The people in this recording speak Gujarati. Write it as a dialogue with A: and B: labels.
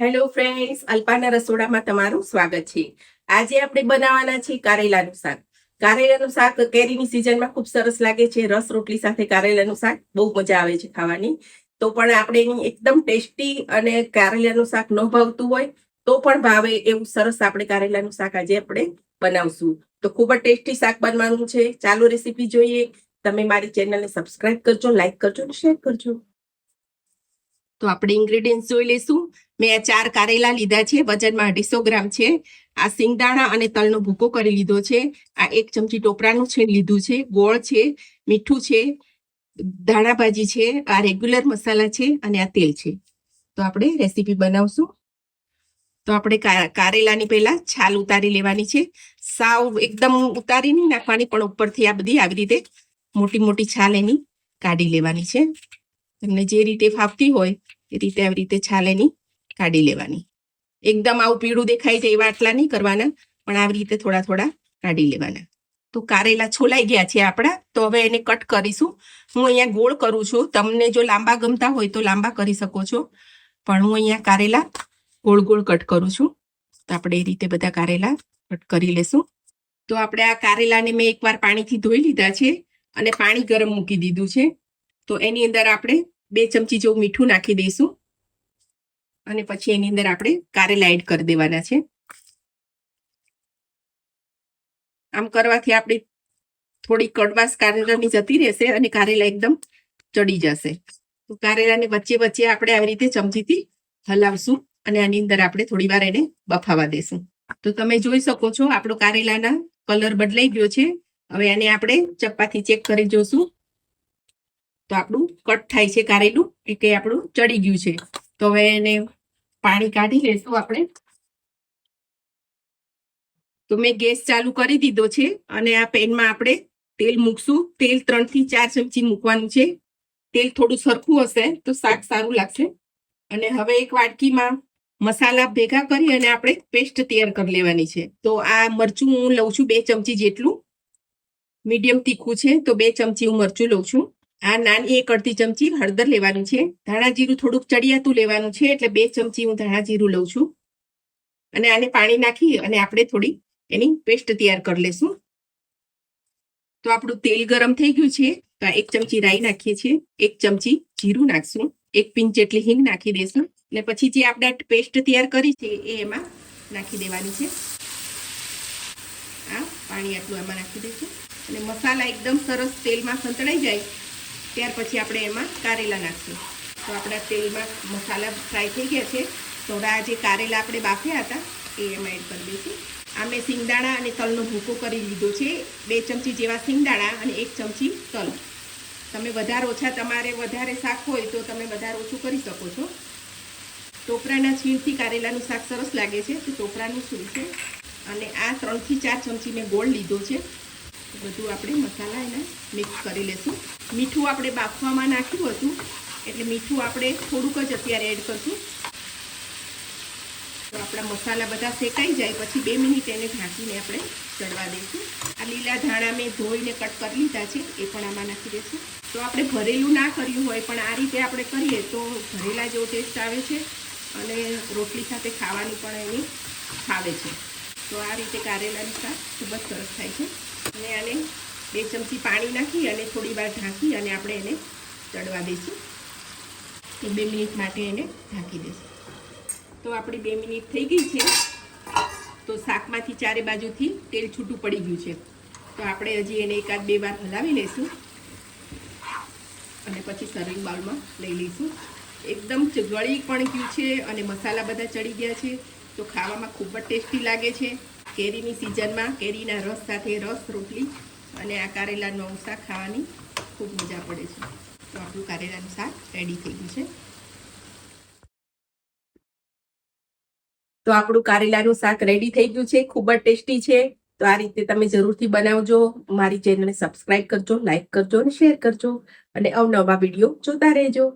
A: હેલો ફ્રેન્ડ્સ, અલ્પાના રસોડામાં તમારું સ્વાગત છે. આજે આપણે બનાવવાના છે કારેલાનું શાક. કારેલાનું શાક કેરીની સિઝનમાં ખૂબ સરસ લાગે છે. રસ રોટલી સાથે કારેલાનું શાક બહુ મજા આવે છે ખાવાની. તો પણ આપણે એની એકદમ ટેસ્ટી અને કારેલાનું શાક ન ભાવતું હોય તો પણ ભાવે એવું સરસ આપણે કારેલાનું શાક આજે આપણે બનાવશું. તો ખૂબ જ ટેસ્ટી શાક બનવાનું છે. ચાલો રેસીપી જોઈએ. તમે મારી ચેનલને સબસ્ક્રાઇબ કરજો, લાઈક કરજો અને શેર કરજો. તો આપણે ઇન્ગ્રેડિયન્ટ્સ જોઈ લઈશું. મેં આ 4 કારેલા લીધા છે, વજનમાં 250 ગ્રામ છે. આ સિંગદાણા અને તલનો ભૂકો કરી લીધો છે. આ 1 ચમચી ટોપરાનું છીણ લીધું છે. ગોળ છે, મીઠું છે, ધાણા ભાજી છે, આ રેગ્યુલર મસાલા છે અને આ તેલ છે. તો આપણે રેસીપી બનાવશું. તો આપણે કારેલાની પહેલા છાલ ઉતારી લેવાની છે. સાવ એકદમ ઉતારી નહીં નાખવાની, પણ ઉપરથી આ બધી આવી રીતે મોટી મોટી છાલ એની કાઢી લેવાની છે. તમને જે રીતે ફાવતી હોય એ રીતે આવી રીતે છાલ એની કાઢી લેવાની. એકદમ આવું પીળું દેખાય છે એવા આટલા નહીં કરવાના, પણ આવી રીતે થોડા થોડા કાઢી લેવાના. તો કારેલા છોલાઈ ગયા છે આપણા. તો હવે એને કટ કરીશું. હું અહીંયા ગોળ કરું છું. તમને જો લાંબા ગમતા હોય તો લાંબા કરી શકો છો, પણ હું અહીંયા કારેલા ગોળ ગોળ કટ કરું છું. તો આપણે એ રીતે બધા કારેલા કટ કરી લેશું. તો આપણે આ કારેલાને મેં એકવાર પાણીથી ધોઈ લીધા છે અને પાણી ગરમ મૂકી દીધું છે. તો એની અંદર આપણે 2 ચમચી જેવું મીઠું નાખી દઈશું અને પછી એની અંદર આપણે કારેલા એડ કરી દેવાના છે. આમ કરવાથી આપણે થોડી કડવાશ કારેલાની જતી રહેશે અને કારેલા એકદમ ચડી જશે. તો કારેલાને વચ્ચે વચ્ચે આપણે આવી રીતે ચમચીથી હલાવશું અને આની અંદર આપણે થોડી વાર એને બફાવા દેશું. તો તમે જોઈ શકો છો આપણો કારેલાના કલર બદલાઈ ગયો છે. હવે આને આપણે ચપ્પાથી ચેક કરી જોશું. તો આપણું કટ થાય છે કારેલું, કે આપણું ચડી ગયું છે. તો હવે એને પાણી કાઢી લેશું આપણે. તો મેં ગેસ ચાલુ કરી દીધો છે અને આ પેનમાં આપણે તેલ મૂકશું. તેલ 3 થી 4 ચમચી મૂકવાનું છે. તેલ થોડું સરખું હશે તો શાક સારું લાગશે. અને હવે એક વાટકીમાં મસાલા ભેગા કરી અને આપણે પેસ્ટ તૈયાર કરી લેવાની છે. તો આ મરચું હું લઉં છું 2 ચમચી જેટલું. મીડિયમ તીખું છે તો 2 ચમચી હું મરચું લઉં છું. આ નાની 1 અડધી ચમચી હળદર લેવાનું છે. ધાણા જીરું થોડુંક ચડિયાતું લેવાનું છે, એટલે 2 ચમચી હું ધાણા જીરું લઉં છું. અને આને પાણી નાખી અને આપણે થોડી એની પેસ્ટ તૈયાર કરી લેશું. તો આપણું તેલ ગરમ થઈ ગયું છે. તો 1 ચમચી રાઈ નાખીએ છીએ, 1 ચમચી જીરું નાખશું, 1 પિંચ જેટલી હિંગ નાખી દઈશું અને પછી જે આપણે પેસ્ટ તૈયાર કરી છે એ એમાં નાખી દેવાની છે. આ પાણી આટલું એમાં નાખી દઈશું અને મસાલા એકદમ સરસ તેલમાં સંતળાઈ જાય ત્યાર પછી આપણે એમાં કારેલા નાખશું. તો આપણા તેલમાં મસાલા ફ્રાય થઈ ગયા છે. થોડા જે કારેલા આપણે બાફ્યા હતા એ એમાં એડ કરી દઈશું. આ મેં સિંગદાણા અને તલનો ભૂકો કરી લીધો છે. 2 ચમચી જેવા સિંગદાણા અને 1 ચમચી તલ. તમે વધારે ઓછા, તમારે વધારે શાક હોય તો તમે વધારે ઓછું કરી શકો છો. ટોપરાના છીણથી કારેલાનું શાક સરસ લાગે છે, તો ટોપરાનું છીણ છે. અને આ 3 થી 4 ચમચી મેં ગોળ લીધો છે. બધું આપણે મસાલા એના મિક્સ કરી લેશું. મીઠું આપણે બાફવામાં નાખ્યું હતું એટલે મીઠું આપણે થોડુંક જ અત્યારે એડ કરશું. તો આપણા મસાલા બધા શેકાઈ જાય પછી 2 મિનિટ એને ઢાંકીને આપણે ચડવા દઈશું. આ લીલા ધાણા મેં ધોઈને કટ કરી લીધા છે, એ પણ આમાં નાખી દઈશું. તો આપણે ભરેલું ના કર્યું હોય પણ આ રીતે આપણે કરીએ તો ભરેલા જેવો ટેસ્ટ આવે છે અને રોટલી સાથે ખાવાની પણ એની ફાવે છે. તો આ રીતે કારેલાનું શાક ખૂબ જ સરસ થાય છે. અને આને 2 ચમચી પાણી નાખી અને થોડી વાર ઢાંકી અને આપણે એને ચડવા દઈશું. તો 2 મિનિટ માટે એને ઢાંકી દઈશું. તો આપણી 2 મિનિટ થઈ ગઈ છે. તો શાકમાંથી ચારે બાજુથી તેલ છૂટું પડી ગયું છે. તો આપણે હજી એને 1-2 વાર હલાવી લઈશું અને પછી સર્વિંગ બાઉલમાં લઈ લઈશું. એકદમ ગળી પણ ગયું છે અને મસાલા બધા ચડી ગયા છે. તો ખાવામાં ખૂબ જ ટેસ્ટી લાગે છે. કેરીની સિઝનમાં કેરીના રસ સાથે રસ રોટલી અને આ કારેલાનું શાક ખાવાની ખૂબ મજા પડે છે. તો આપણું કારેલાનું શાક રેડી થઈ ગયું છે. તો આપણું કારેલાનું શાક રેડી થઈ ગયું છે. ખૂબ જ ટેસ્ટી છે. તો આ રીતે તમે જરૂરથી બનાવજો. મારી ચેનલને સબસ્ક્રાઇબ કરજો, લાઈક કરજો અને શેર કરજો અને અવનવા વિડીયો જોતા રહેજો.